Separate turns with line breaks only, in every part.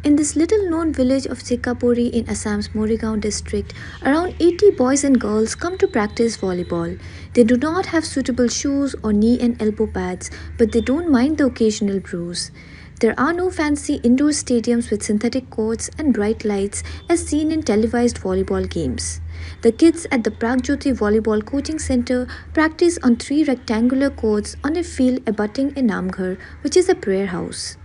In this little-known village of Sikapuri in Assam's Morigaon district, around 80 boys and girls come to practice volleyball. They do not have suitable shoes or knee and elbow pads, but they don't mind the occasional bruise. There are no fancy indoor stadiums with synthetic courts and bright lights as seen in televised volleyball games. The kids at the Pragjyoti Volleyball Coaching Center practice on 3 rectangular courts on a field abutting a namghar, which is a prayer house.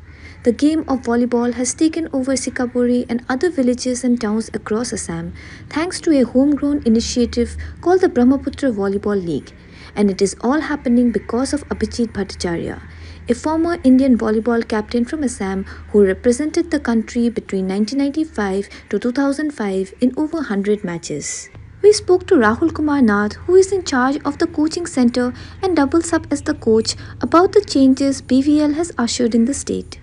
The game of volleyball has taken over Sikapuri and other villages and towns across Assam thanks to a homegrown initiative called the Brahmaputra Volleyball League. And it is all happening because of Abhijit Bhattacharya, a former Indian volleyball captain from Assam who represented the country between 1995 to 2005 in over 100 matches. We spoke to Rahul Kumar Nath, who is in charge of the coaching center and doubles up as the coach, about the changes BVL has ushered in the state.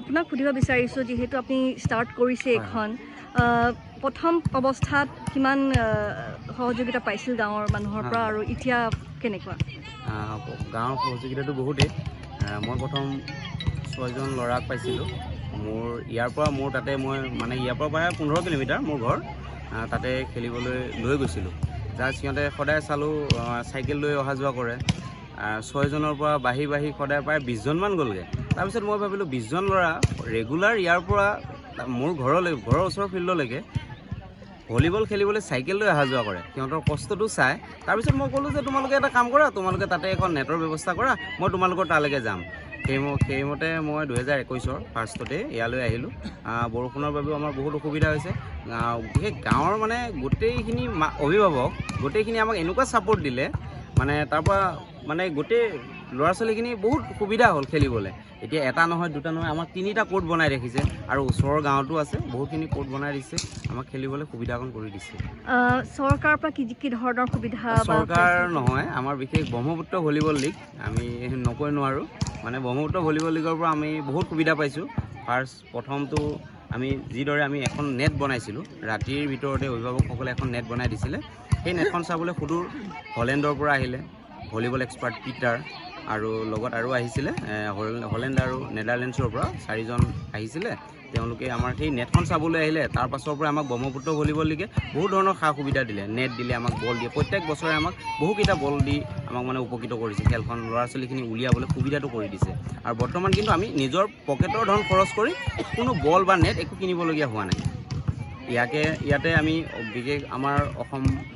আপোনাক খুদিব বিচাৰিছো যেহেতু আপুনি start কৰিছে এখন প্ৰথম অৱস্থাত কিমান সহযোগিতা পাইছিল গাঁৱৰ মানুহৰ পৰা আৰু এতিয়া কেনেকুৱা
গাঁৱৰ সহযোগিতাটো বহুতেই মই প্ৰথম 6 জন ল'ৰাক পাইছিলোঁ মোৰ ইয়াৰ পৰা মোৰ তাতে মই মানে ইয়াৰ পৰা প্ৰায় 15 কিলোমিটাৰ মোৰ ঘৰ তাতে খেলিবলৈ লৈ গৈছিলোঁ যাৰ সিহঁতে সদায় চালোঁ চাইকেল লৈ অহা যোৱা কৰে 6 জনৰ পৰা বাঢ়ি সদায় প্ৰায় 20 জনমান গ'লগৈ তাৰপিছত মই ভাবিলোঁ 20 জন ল'ৰা ৰেগুলাৰ ইয়াৰ পৰা মোৰ ঘৰৰ ওচৰৰ ফিল্ডলৈকে ভলীবল খেলিবলৈ চাইকেল লৈ অহা যোৱা কৰে সিহঁতৰ কষ্টটো চাই তাৰপিছত মই ক'লোঁ যে তোমালোকে এটা কাম কৰা তোমালোকে তাতে এখন নেটৰ ব্যৱস্থা কৰা মই তোমালোকৰ তালৈকে যাম সেইমতে মই 2021 ফাৰ্ষ্টতে ইয়ালৈ আহিলোঁ বৰষুণৰ বাবেও আমাৰ বহুত অসুবিধা হৈছে বিশেষ গাঁৱৰ মানে গোটেইখিনি অভিভাৱক গোটেইখিনি আমাক এনেকুৱা ছাপোৰ্ট দিলে মানে তাৰপৰা মানে গোটেই ল'ৰা ছোৱালীখিনি বহুত সুবিধা হ'ল খেলিবলৈ এতিয়া এটা নহয় দুটা নহয় আমাক 3টা কোৰ্ট বনাই ৰাখিছে আৰু ওচৰৰ গাঁৱতো আছে বহুতখিনি কোৰ্ট বনাই দিছে আমাক খেলিবলৈ সুবিধাকণ কৰি দিছে
চৰকাৰৰ পৰা কি ধৰণৰ সুবিধা
চৰকাৰ নহয় আমাৰ বিশেষ ব্ৰহ্মপুত্ৰ ভলীবল লীগ আমি নকৈ নোৱাৰোঁ মানে ব্ৰহ্মপুত্ৰ ভলীবল লীগৰ পৰা আমি বহুত সুবিধা পাইছোঁ প্ৰথমটো আমি যিদৰে আমি এখন নেট বনাইছিলোঁ ৰাতিৰ ভিতৰতে অভিভাৱকসকলে এখন নেট বনাই দিছিলে সেই নেটখন চাবলৈ সুদূৰ হলেণ্ডৰ পৰা আহিলে ভলীবল এক্সপাৰ্ট পিটাৰ আৰু লগত আৰু আহিছিলে হলেণ্ড আৰু নেদাৰলেণ্ডছৰ পৰা 4 জন আহিছিলে তেওঁলোকে আমাৰ সেই নেটখন চাবলৈ আহিলে তাৰ পাছৰ পৰা আমাক ব্ৰহ্মপুত্ৰ ভলীবল লীগে বহুত ধৰণৰ সা সুবিধা দিলে নেট দিলে আমাক বল দিয়ে প্ৰত্যেক বছৰে আমাক বহুকেইটা বল দি আমাক মানে উপকৃত কৰিছে খেলখন ল'ৰা ছোৱালীখিনি উলিয়াবলৈ সুবিধাটো কৰি দিছে আৰু বৰ্তমান কিন্তু আমি নিজৰ পকেটৰ ধন খৰচ কৰি কোনো বল বা নেট একো কিনিবলগীয়া হোৱা নাই ইয়াতে আমি বিশেষ আমাৰ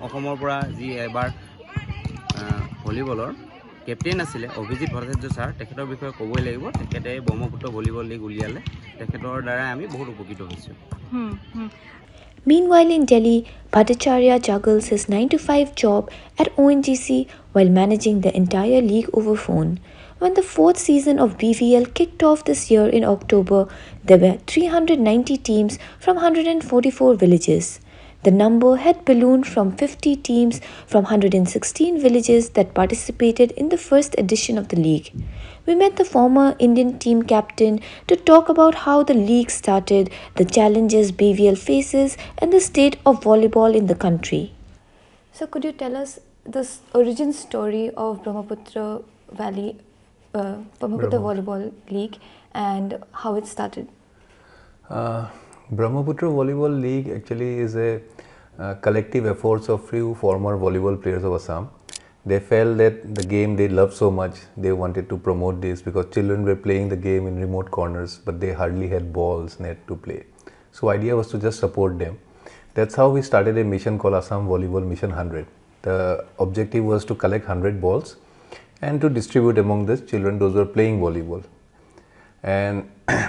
অসমৰ পৰা যি এবাৰ ভলীবলৰ কেপ্টেইন আছিলে অভিজিত ভট্টাচাৰ্য ছাৰ তেখেতৰ বিষয়ে ক'বই লাগিব তেখেতে ব্ৰহ্মপুত্ৰ ভলীবল লীগ উলিয়ালে তেখেতৰ দ্বাৰা আমি বহুত উপকৃত হৈছোঁ
Meanwhile in Delhi, Bhattacharya juggles his 9-to-5 job at ONGC while managing the entire league over phone. When the 4th season of BVL kicked off this year in October, there were 390 teams from 144 villages. The number had ballooned from 50 teams from 116 villages that participated in the first edition of the league. We met the former Indian team captain to talk about how the league started, the challenges BVL faces, and the state of volleyball in the country. So could you tell us the origin story of Brahmaputra Volleyball League and how it started?
Brahmaputra Volleyball League actually is a collective efforts of few former volleyball players of Assam. They felt that the game they loved so much, they wanted to promote this because children were playing the game in remote corners, but they hardly had balls, net to play. So idea was to just support them. That's how we started a mission called Assam Volleyball Mission 100. The objective was to collect 100 balls and to distribute among the children those who were playing volleyball. And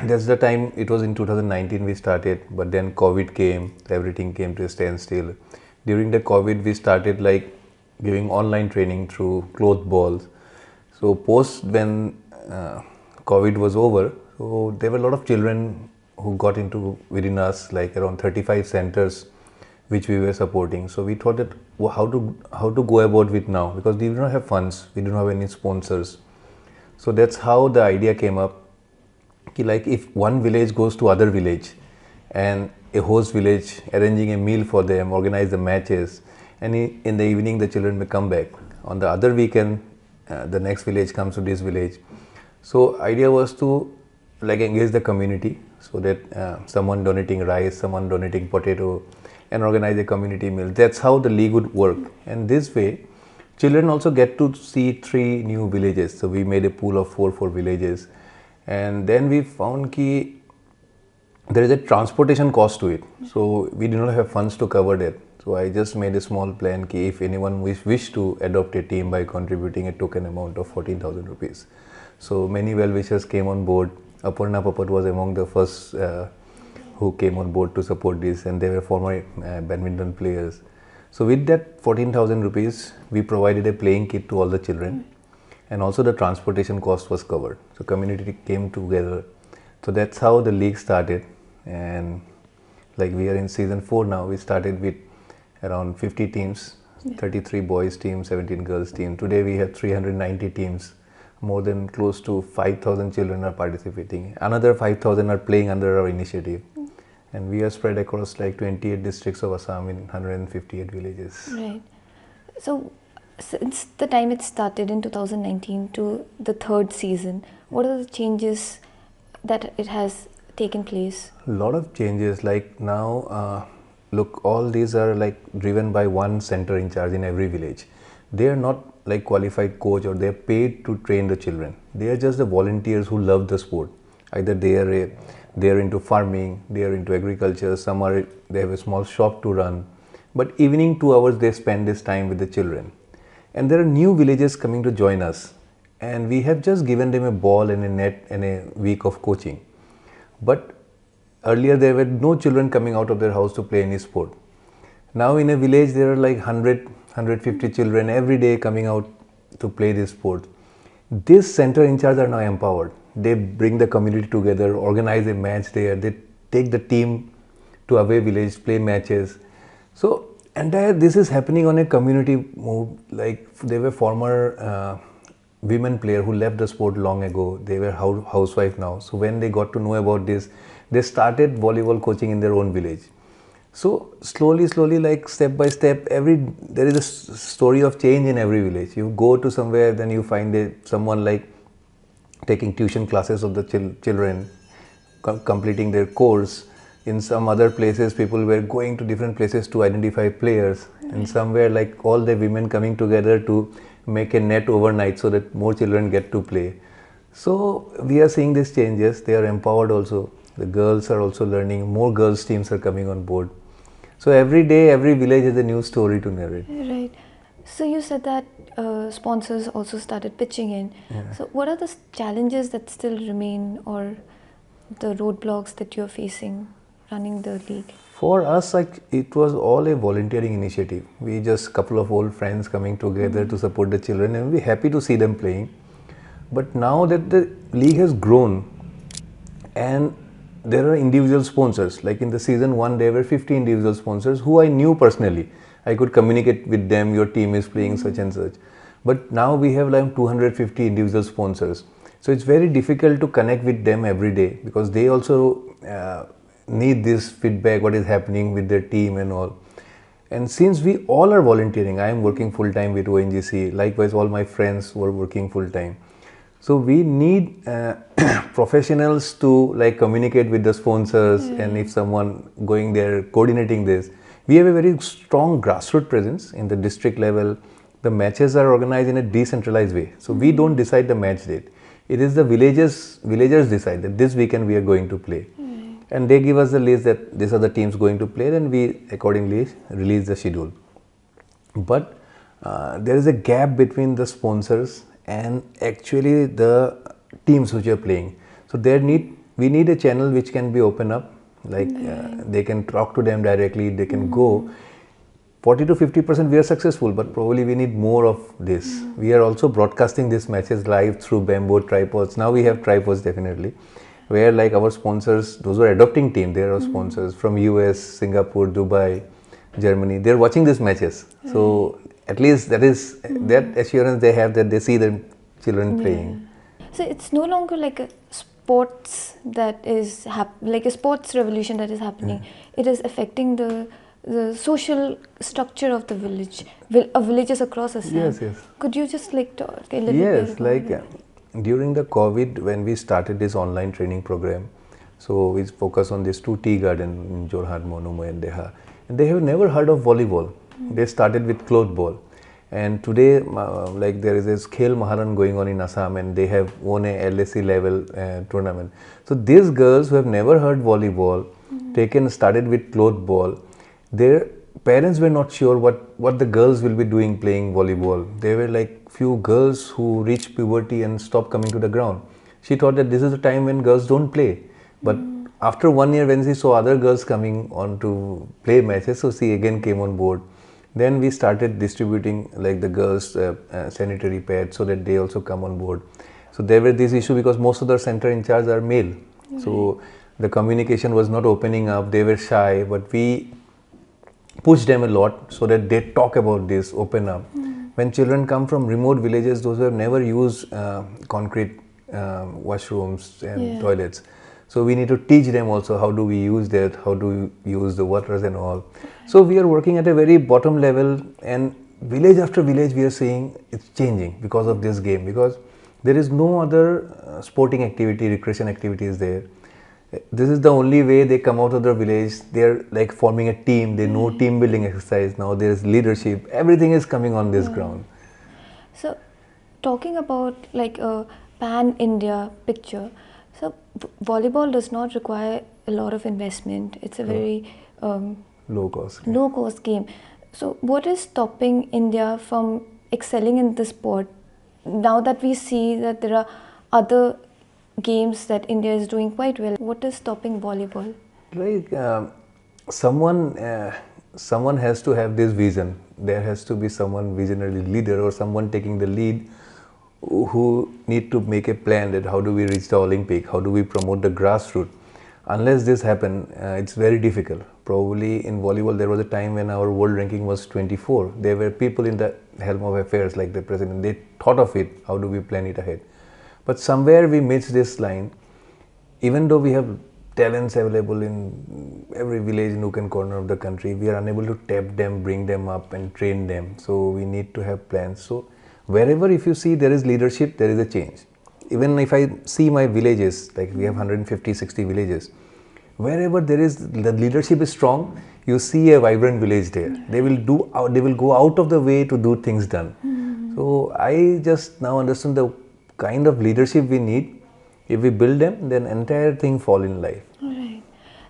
that's the time, it was in 2019 we started, but then COVID came, everything came to a standstill. During the COVID we started like giving online training through cloth balls. So post when COVID was over, so there were a lot of children who got into within us, like around 35 centers which we were supporting. So we thought that how to go about with now, because we do not have funds, we do not have any sponsors. So that's how the idea came up. Like if one village goes to other village and a host village arranging a meal for them, organize the matches, and in the evening the children may come back. On the other weekend, the next village comes to this village. So idea was to like engage the community. so that someone donating rice, someone donating potato, and organize a community meal. That's how the league would work. And this way, children also get to see 3 new villages. So we made a pool of 4 villages, and then we found ki there is a transportation cost to it. So we do not have funds to cover that. So I just made a small plan ki if anyone wish to adopt a team by contributing a token amount of 14,000 rupees. So many well-wishers came on board. Aparna Papat was among the first who came on board to support this, and they were former badminton players. So with that 14,000 rupees, we provided a playing kit to all the children, and also the transportation cost was covered. So community came together. So that's how the league started, and like we are in season 4 now. We started with around 50 teams, 33 boys team, 17 girls team. Today we have 390 teams. More than close to 5,000 children are participating. Another 5,000 are playing under our initiative. And we are spread across like 28 districts of Assam in 158 villages.
Right. So, since the time it started in 2019 to the 3rd season, what are the changes that it has taken place?
A lot of changes. Like now, look, all these are like driven by one center in charge in every village. They are not like qualified coach, or they are paid to train the children. They are just the volunteers who love the sport. Either they are into farming, they are into agriculture, they have a small shop to run. But evening 2 hours they spend this time with the children. And there are new villages coming to join us. And we have just given them a ball and a net and a week of coaching. But earlier there were no children coming out of their house to play any sport. Now in a village there are like 150 children every day coming out to play this sport. This center in charge are now empowered. They bring the community together, organize a match there. They take the team to away village, play matches. So entire this is happening on a community move. Like they were former women player who left the sport long ago. They were housewife now. So when they got to know about this, they started volleyball coaching in their own village. So slowly, like step by step, there is a story of change in every village. You go to somewhere, then you find someone like taking tuition classes of the children, completing their course. In some other places, people were going to different places to identify players, and somewhere like all the women coming together to make a net overnight so that more children get to play. So we are seeing these changes. They are empowered also. The girls are also learning. More girls teams are coming on board. So every day, every village has a new story to narrate.
Right. So you said that sponsors also started pitching in.
Yeah.
So what are the challenges that still remain, or the roadblocks that you're facing running the league?
For us, like, it was all a volunteering initiative. We just couple of old friends coming together to support the children, and we're happy to see them playing. But now that the league has grown and there are individual sponsors, like in the season 1 there were 50 individual sponsors who I knew personally. I could communicate with them, your team is playing such and such. But now we have like 250 individual sponsors. So it's very difficult to connect with them every day, because they also need this feedback, what is happening with their team and all. And since we all are volunteering, I am working full time with ONGC, likewise all my friends were working full time. So we need professionals to like communicate with the sponsors, and if someone going there coordinating this. We have a very strong grassroots presence in the district level. The matches are organized in a decentralized way. So we don't decide the match date. It is the villagers decide that this weekend we are going to play. And they give us the list that these are the teams going to play, then we accordingly release the schedule. But there is a gap between the sponsors and actually the teams which are playing. So we need a channel which can be opened up, like they can talk to them directly, they can go. 40 to 50% we are successful, but probably we need more of this. We are also broadcasting these matches live through bamboo tripods. Now we have tripods definitely, where like our sponsors, those who are adopting team, they are our sponsors from US, Singapore, Dubai, Germany. They are watching these matches. So at least that is that assurance they have that they see the children playing.
So it's no longer like a sports that is like a sports revolution that is happening. It is affecting the social structure of the village, villages across Assam.
Yes.
Could you just like talk a little bit
Yes,
about
like
it?
during the COVID, when we started this online training program, So we focus on these two tea gardens in Jorhat, Monami and Deha. And they have never heard of volleyball. They started with cloth ball. And today, like there is a Khel Maharan going on in Assam and they have won a LSE level tournament. So these girls who have never heard volleyball, started with cloth ball, their parents were not sure what the girls will be doing playing volleyball. There were like few girls who reached puberty and stopped coming to the ground. She thought that this is the time when girls don't play. But after 1 year when she saw other girls coming on to play matches, so she again came on board. Then we started distributing like the girls sanitary pads so that they also come on board. So there were this issue because most of the center in charge are male. So the communication was not opening up, they were shy, but we pushed them a lot so that they talk about this, open up. When children come from remote villages, those who have never used concrete washrooms and toilets. So we need to teach them also how do we use that, how do we use the waters and all. So we are working at a very bottom level, and village after village we are seeing it's changing because of this game, because there is no other sporting activity, recreation activities there. This is the only way they come out of the village. They're like forming a team, they know team building exercise now, there's leadership, everything is coming on this ground.
So talking about like a pan-India picture, so volleyball does not require a lot of investment. It's a very
Low cost.
low cost game. So what is stopping India from excelling in the sport now that we see that there are other games that India is doing quite well? What is stopping volleyball?
Like someone has to have this vision. There has to be someone visionary leader or someone taking the lead who need to make a plan that how do we reach the Olympic, how do we promote the grassroots. Unless this happen, it's very difficult. Probably in volleyball there was a time when our world ranking was 24. There were people in the helm of affairs like the president. They thought of it, how do we plan it ahead. But somewhere we missed this line. Even though we have talents available in every village, nook and corner of the country, we are unable to tap them, bring them up and train them. So we need to have plans. So wherever if you see there is leadership, there is a change. Even if I see my villages, like we have 150, 60 villages, wherever there is, the leadership is strong, you see a vibrant village there. They will go out of the way to do things done. So I just now understand the kind of leadership we need. If we build them, then entire thing fall in life.
Alright.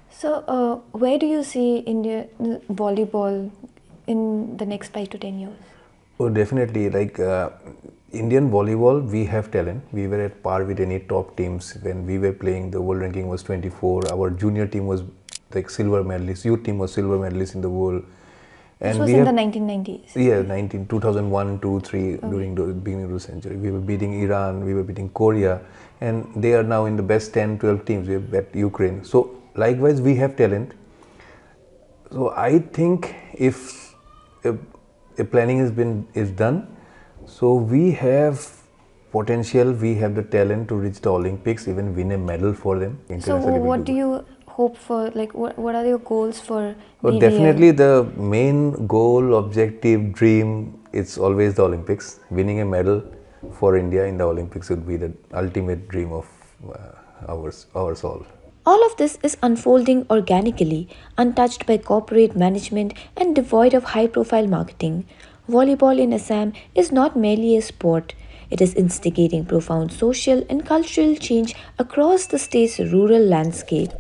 So where do you see India volleyball in the next 5 to 10 years?
Oh, definitely. Like Indian volleyball, we have talent. We were at par with any top teams when we were playing. The world ranking was 24. Our junior team was like silver medalist. Youth team was silver medalist in the world.
This was in the 1990s.
Yeah, 2001, 2, 3, during the beginning of the century. We were beating Iran, we were beating Korea, and they are now in the best 10, 12 teams. We have beat Ukraine. So likewise, we have talent. So I think if a planning is done, so we have potential, we have the talent to reach the Olympics, even win a medal for them.
So what do you hope for, like what are your goals for
Well, definitely the main goal, objective, dream, it's always the Olympics. Winning a medal for India in the Olympics would be the ultimate dream of ours all.
All of this is unfolding organically, untouched by corporate management and devoid of high profile marketing. Volleyball in Assam is not merely a sport, it is instigating profound social and cultural change across the state's rural landscape.